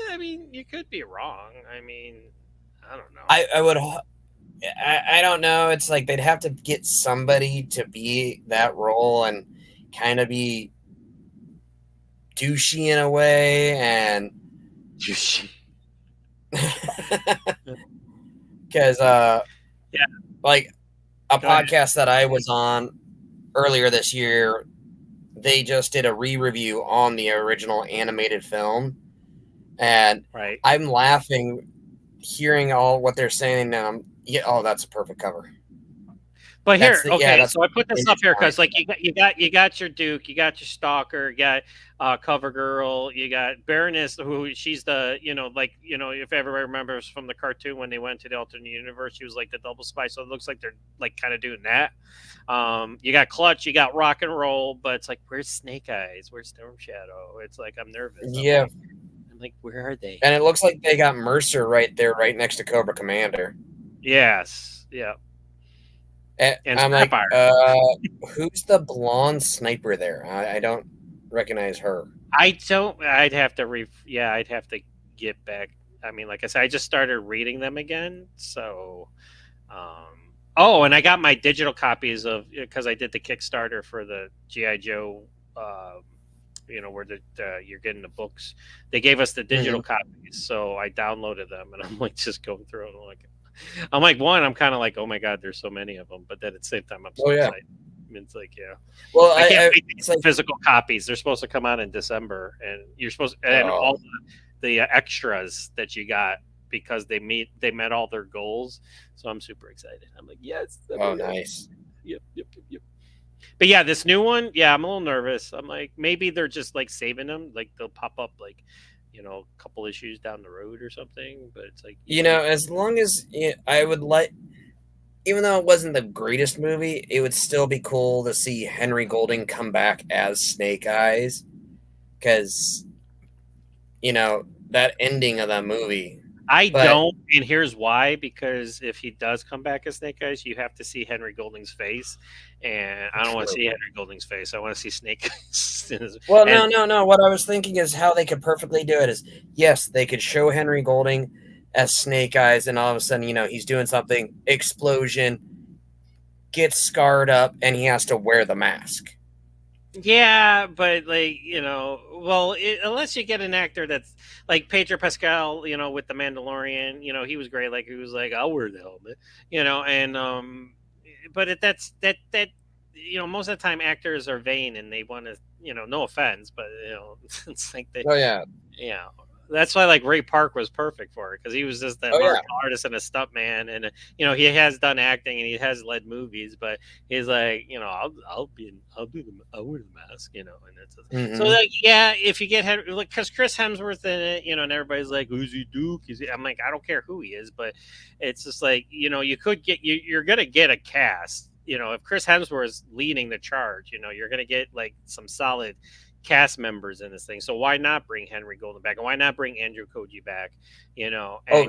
I mean you could be wrong. I mean, I don't know. I would. I don't know. It's like they'd have to get somebody to be that role and kind of be douchey in a way and douchey. Because like a podcast that I was on earlier this year, they just did a re-review on the original animated film, and I'm laughing hearing all what they're saying. That's a perfect cover. But here, so I put this up here because, like, you got your Duke, you got your Stalker, you got Cover Girl, you got Baroness, who she's the, if everybody remembers from the cartoon when they went to the alternate universe, she was like the double spy. So it looks like they're like kind of doing that. You got Clutch, you got Rock and Roll, but it's like, where's Snake Eyes? Where's Storm Shadow? It's like I'm nervous. I'm like, where are they? And it looks like they got Mercer right there, right next to Cobra Commander. Yes. Yeah. And I'm like, who's the blonde sniper there? I don't recognize her. I'd have to get back. I mean, like I said, I just started reading them again. So, and I got my digital copies because I did the Kickstarter for the G.I. Joe, where you're getting the books. They gave us the digital copies. So I downloaded them and I'm like just going through and I'm like, I'm kind of like, oh my God, there's so many of them. But then at the same time, I'm so excited. I mean, it's like, Well, I can't wait to get physical copies. They're supposed to come out in December, and you're supposed and all the extras that you got because they met all their goals. So I'm super excited. I'm like, yes. Nice. Yep. But yeah, this new one, I'm a little nervous. I'm like, maybe they're just like saving them, like they'll pop up like a couple issues down the road or something. But it's like, as long as I would like, even though it wasn't the greatest movie, it would still be cool to see Henry Golding come back as Snake Eyes, because that ending of that movie. I But- don't, and here's why. Because if he does come back as Snake Eyes, you have to see Henry Golding's face, and I don't want to True. see Henry Golding's face. I want to see Snake Eyes. Well, And- no. What I was thinking is how they could perfectly do it is, yes, they could show Henry Golding as Snake Eyes, and all of a sudden, he's doing something, explosion, gets scarred up, and he has to wear the mask. Yeah, but well, unless you get an actor that's like Pedro Pascal, with the Mandalorian, he was great. Like he was like, I'll wear the helmet, and but that's most of the time actors are vain and they want to, no offense, but it's like they, Oh yeah, that's why like Ray Park was perfect for it, because he was just that martial artist and a stuntman, and he has done acting and he has led movies, but he's like, I'll wear the mask, and it's so like, yeah, if you get Henry, like, because Chris Hemsworth in it, and everybody's like, who's he, Duke? I'm like, I don't care who he is, but it's just like, you could get, you're gonna get a cast, if Chris Hemsworth is leading the charge, you're gonna get like some solid cast members in this thing. So why not bring Henry Golden back, and why not bring Andrew Koji back? And,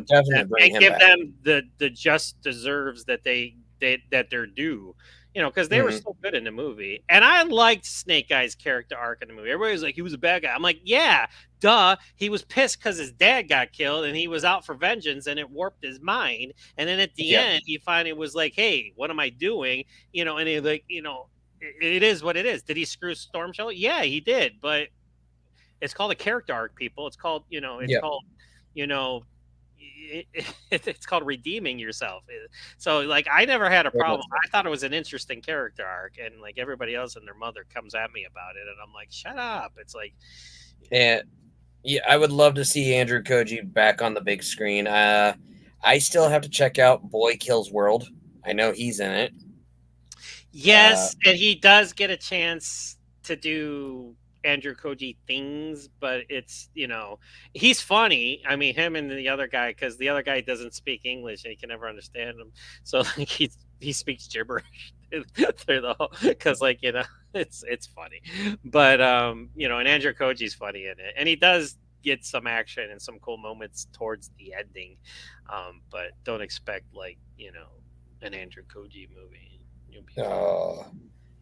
definitely bring and him give back. them the just deserves that that they're due. Because they were so good in the movie, and I liked Snake Eyes' character arc in the movie. Everybody was like, he was a bad guy. I'm like, yeah, duh. He was pissed because his dad got killed, and he was out for vengeance, and it warped his mind. And then at the end, he finally was like, hey, what am I doing? And he like, it is what it is. Did he screw Storm Shadow? Yeah, he did. But it's called a character arc, people. It's called, called, it's called redeeming yourself. So like, I never had a problem. I thought it was an interesting character arc, and like everybody else and their mother comes at me about it, and I'm like, shut up. It's like, and yeah, I would love to see Andrew Koji back on the big screen. I still have to check out Boy Kills World. I know he's in it. Yes, and he does get a chance to do Andrew Koji things, but it's, he's funny. I mean, him and the other guy, because the other guy doesn't speak English and he can never understand him. So like he speaks gibberish through the whole, because like, it's funny. But and Andrew Koji's funny in it, and he does get some action and some cool moments towards the ending. But don't expect like, an Andrew Koji movie.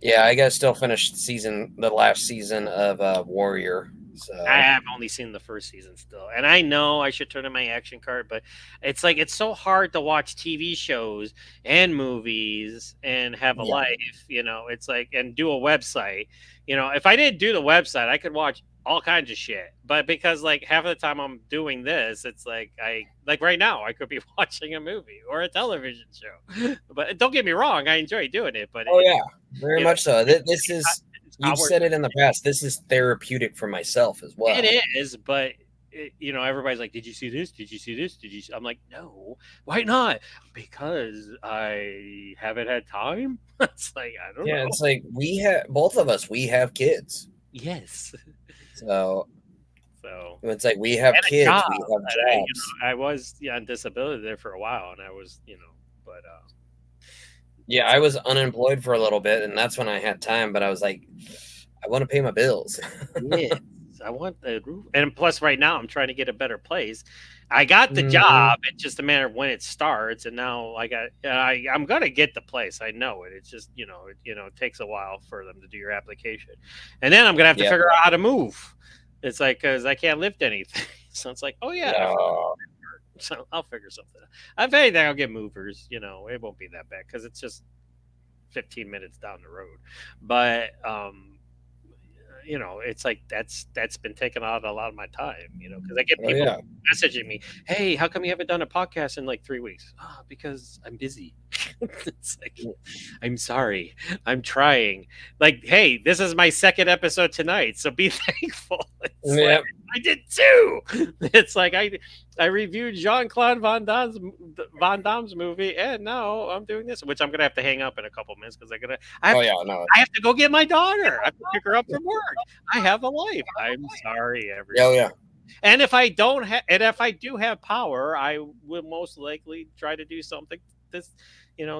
Yeah, I gotta still finish the last season of Warrior. So I have only seen the first season still, and I know I should turn in my action card, but it's like, it's so hard to watch TV shows and movies and have a life, it's like, and do a website. If I didn't do the website, I could watch all kinds of shit, but because like half of the time I'm doing this, it's like, right now I could be watching a movie or a television show. But don't get me wrong, I enjoy doing it, but very much so. This is, you've said it in the past, this is therapeutic for myself as well. It is, but everybody's like, did you see this? Did you see this? I'm like, no. Why not? Because I haven't had time. It's like, I don't know. Yeah, it's like, both of us have kids. Yes. So it's like, we have kids, job. we have jobs. I was on disability there for a while, and I was, but yeah, I was unemployed for a little bit, and that's when I had time. But I was like, I want to pay my bills. yes, I want the roof, and plus, right now I'm trying to get a better place. I got the job. It's just a matter of when it starts, and now I'm gonna get the place. I know it. It's just it takes a while for them to do your application, and then I'm gonna have to figure out how to move. It's like, because I can't lift anything, so it's like, oh yeah. So I'll figure something out. If anything, I'll get movers. It won't be that bad because it's just 15 minutes down the road. But it's like that's been taking out a lot of my time. Because I get people messaging me, "Hey, how come you haven't done a podcast in like 3 weeks?" Oh, because I'm busy. It's like, I'm sorry, I'm trying. Like, hey, this is my second episode tonight, so be thankful. Like, I did too. It's like I reviewed Jean-Claude Van Damme's movie, and now I'm doing this, which I'm gonna have to hang up in a couple minutes because I have to go get my daughter. I have to pick her up from work. I have a life. I'm sorry, everyone. And if I don't have, and if I do have power, I will most likely try to do something this,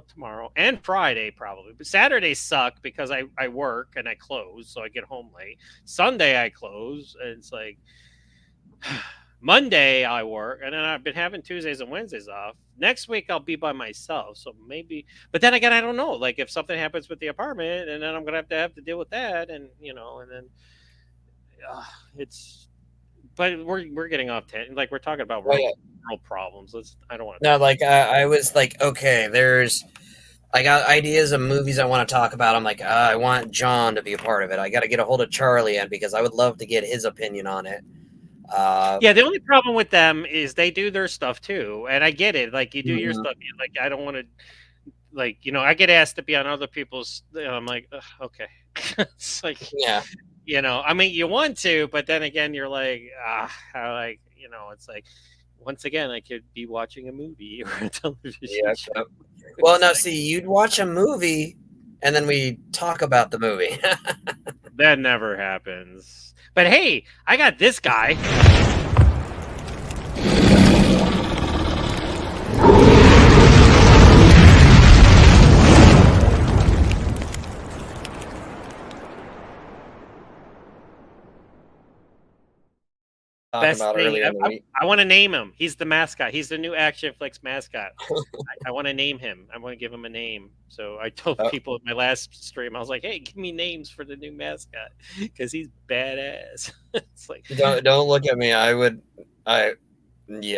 tomorrow and Friday probably. But Saturdays suck because I work and I close, so I get home late. Sunday I close, and it's like Monday I work, and then I've been having Tuesdays and Wednesdays off. Next week I'll be by myself, so maybe. But then again, I don't know. Like if something happens with the apartment, and then I'm gonna have to deal with that, and and then it's. But we're getting off like we're talking about Oh, yeah. real problems. I don't want to. No, like I was like, okay, I got ideas of movies I want to talk about. I'm like, I want John to be a part of it. I got to get a hold of Charlie and because I would love to get his opinion on it. Yeah, the only problem with them is they do their stuff too, and I get it. Like you do your Mhm. stuff. Like I don't want to. Like I get asked to be on other people's. I'm like, "Ugh, okay. It's like Yeah, I mean, you want to, but then again, you're like, it's like, once again, I could be watching a movie or a television yeah. show. Well, It's now like, see, you'd watch a movie and then we talk about the movie. that never happens. But hey, I got this guy. Talking Best about thing earlier in the week. I want to name him. He's the mascot. He's the new ACTION-FLIX mascot. I want to name him. I want to give him a name. So I told people in my last stream, I was like, "Hey, give me names for the new mascot because he's badass." It's like, Don't look at me.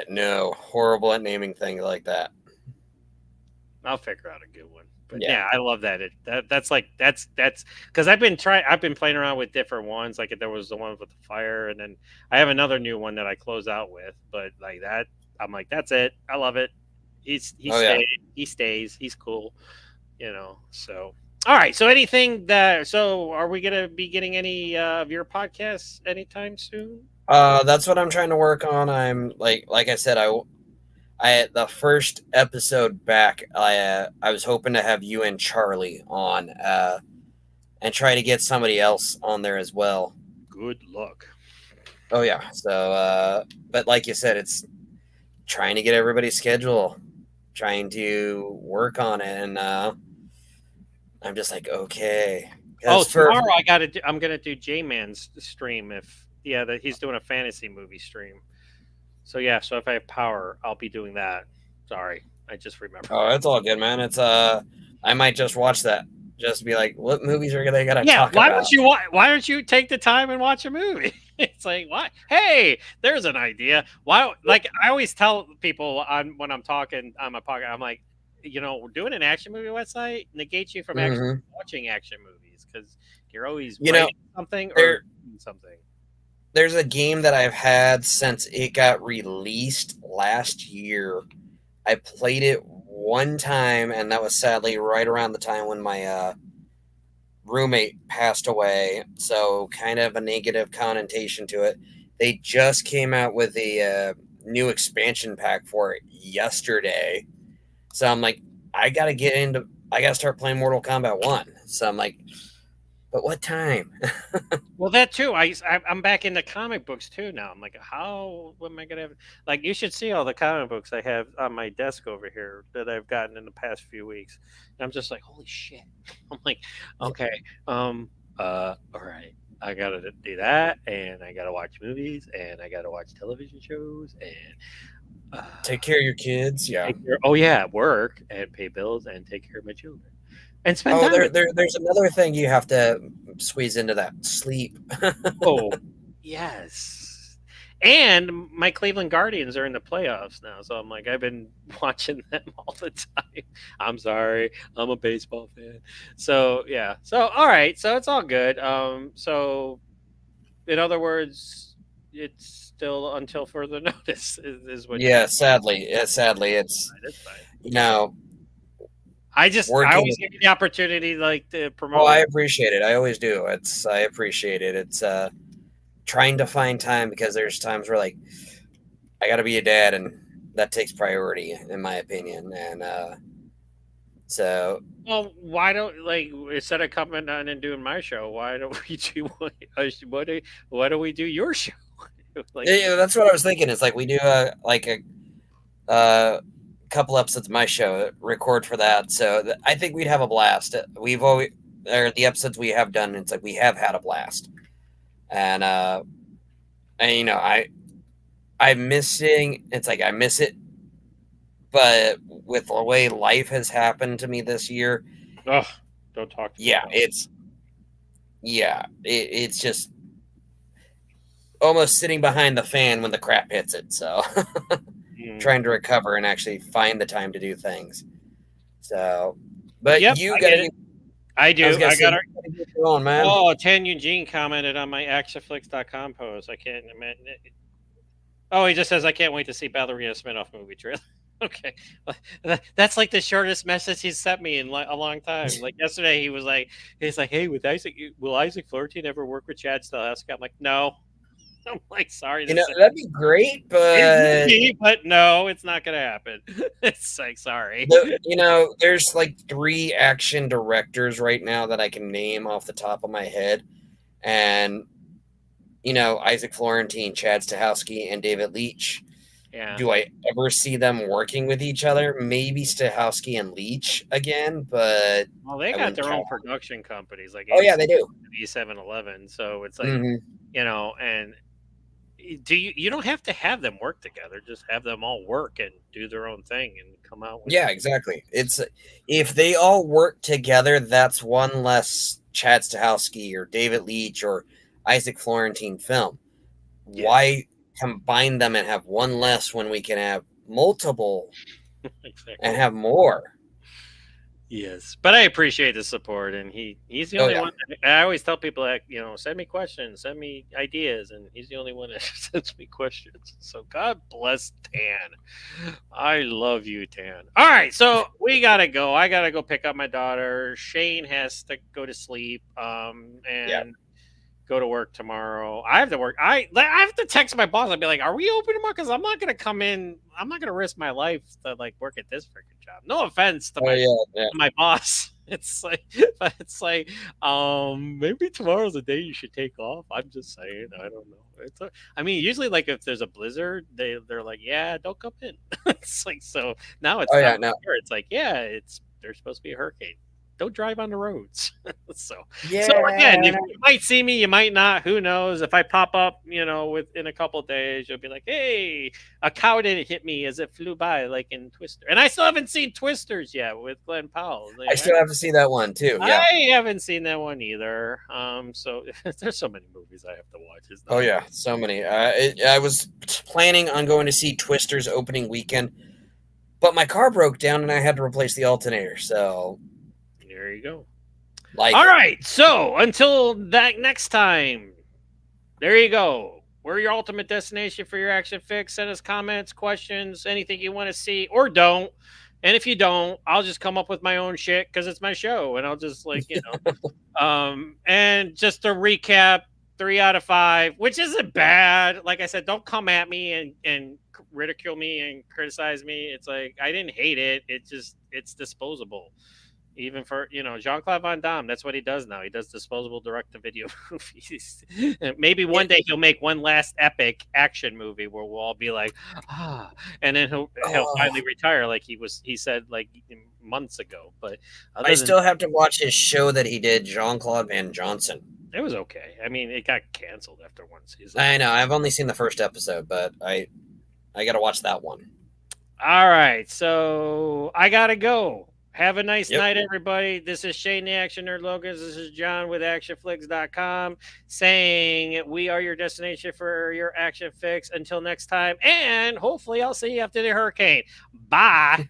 No, horrible at naming things like that. I'll figure out a good one. But Yeah. yeah, I love that. That's because I've been playing around with different ones. Like there was the one with the fire, and then I have another new one that I close out with. But like that, I'm like, that's it. I love it. He stays. He stays. He's cool. So all right. So are we gonna be getting any of your podcasts anytime soon? That's what I'm trying to work on. I'm like I said, the first episode back, I was hoping to have you and Charlie on, and try to get somebody else on there as well. Good luck. Oh yeah. So, but like you said, it's trying to get everybody's schedule, trying to work on it, and I'm just like, okay. Oh, tomorrow I'm gonna do J-Man's stream that he's doing a fantasy movie stream. So yeah, so if I have power, I'll be doing that. Sorry, I just remembered. Oh, it's all good, man. It's I might just watch that. Just be like, what movies are they gonna talk about? Why don't you take the time and watch a movie? It's like, why? Hey, there's an idea. Why? Like I always tell people when I'm talking on my podcast, I'm like, we're doing an action movie website negates you from actually watching action movies because you're always writing something or doing something. There's a game that I've had since it got released last year. I played it one time, and that was sadly right around the time when my roommate passed away. So kind of a negative connotation to it. They just came out with a new expansion pack for it yesterday. So I'm like, I got to start playing Mortal Kombat 1. So I'm like, but what time? Well, that too. I'm back into comic books too now. I'm like, what am I gonna have? Like, you should see all the comic books I have on my desk over here that I've gotten in the past few weeks. And I'm just like, holy shit. I'm like, okay, all right. I gotta do that, and I gotta watch movies, and I gotta watch television shows, and take care of your kids. Yeah. Work and pay bills and take care of my children. And spend time. There's another thing you have to squeeze into that: sleep. Oh, yes. And my Cleveland Guardians are in the playoffs now, so I'm like, I've been watching them all the time. I'm sorry, I'm a baseball fan. So yeah, so all right, so it's all good. So in other words, it's still until further notice is what. Yeah, sadly, it's I always give you the opportunity, like, to promote. Oh, I appreciate it. I always do. I appreciate it. It's trying to find time because there's times where like I got to be a dad, and that takes priority, in my opinion. And so, well, why don't instead of coming on and doing my show, why don't we do why don't we do your show? Like, Yeah, that's what I was thinking. It's like we do a couple episodes of my show, record for that. So I think we'd have a blast. We've always, or the episodes we have done, it's like we have had a blast. And you know, I'm missing. It's like I miss it, but with the way life has happened to me this year, oh, don't talk to me yeah, about it. it's just almost sitting behind the fan when the crap hits it. So trying to recover and actually find the time to do things. So, but Yep, you I got get to. it. I do. I got her. Get going, man. Oh, Tan Eugene commented on my actionflix.com post. I can't imagine. Oh, he just says, I can't wait to see Ballerina Sminoff movie trailer. Okay. That's like the shortest message he's sent me in a long time. Like yesterday, he's like, hey, will Isaac Florentine ever work with Chad Stahelski? I'm like, no. I'm like, sorry. You know, that'd be great, but no, it's not going to happen. It's like, sorry. you know, there's like 3 action directors right now that I can name off the top of my head. And, you know, Isaac Florentine, Chad Stahelski, and David Leitch. Yeah. Do I ever see them working with each other? Maybe Stahelski and Leitch again, but well, they got their own production companies, like oh yeah, they do. E711. So it's like, you know, and you don't have to have them work together. Just have them all work and do their own thing and come out with exactly. It's if they all work together, that's one less Chad Stahelski or David Leitch or Isaac Florentine film. Yeah. Why combine them and have one less when we can have multiple exactly. and have more? Yes, but I appreciate the support, and he's the only one. I always tell people that, you know, send me questions, send me ideas, and he's the only one that sends me questions. So God bless Tan. I love you, Tan. All right, so we gotta go. I gotta go pick up my daughter. Shane has to go to sleep, and go to work tomorrow. I have to work. I have to text my boss. I'd be like, "Are we open tomorrow?" Because I'm not gonna come in. I'm not gonna risk my life to like work at this freaking job. No offense to my boss. It's like maybe tomorrow's the day you should take off. I'm just saying. I don't know. I mean, usually like if there's a blizzard, they're like, yeah, don't come in. It's like so now it's it's like there's supposed to be a hurricane. Don't drive on the roads. So again, you might see me, you might not. Who knows? If I pop up, you know, within a couple of days, you'll be like, "Hey, a cow didn't hit me as it flew by, like in Twister." And I still haven't seen Twisters yet with Glenn Powell. I still have to see that one too. Yeah, I haven't seen that one either. So there's so many movies I have to watch. So many. I was planning on going to see Twisters opening weekend, but my car broke down and I had to replace the alternator. So. There you go. All right. So until that next time, there you go. We're your ultimate destination for your action fix. Send us comments, questions, anything you want to see or don't. And if you don't, I'll just come up with my own shit because it's my show. And I'll just like, you know, and just to recap, 3 out of 5, which isn't bad. Like I said, don't come at me and ridicule me and criticize me. It's like, I didn't hate it. It's disposable. Even for, you know, Jean-Claude Van Damme, that's what he does now. He does disposable direct-to-video movies. Maybe one day he'll make one last epic action movie where we'll all be like, and then he'll finally retire, like he said like months ago. But I still have to watch his show that he did, Jean-Claude Van Johnson. It was okay. I mean, it got canceled after one season. I know. I've only seen the first episode, but I got to watch that one. All right, so I gotta go. Have a nice night, everybody. This is Shane, the Action Nerd Logans. This is John with ActionFlix.com saying we are your destination for your action fix. Until next time, and hopefully I'll see you after the hurricane. Bye.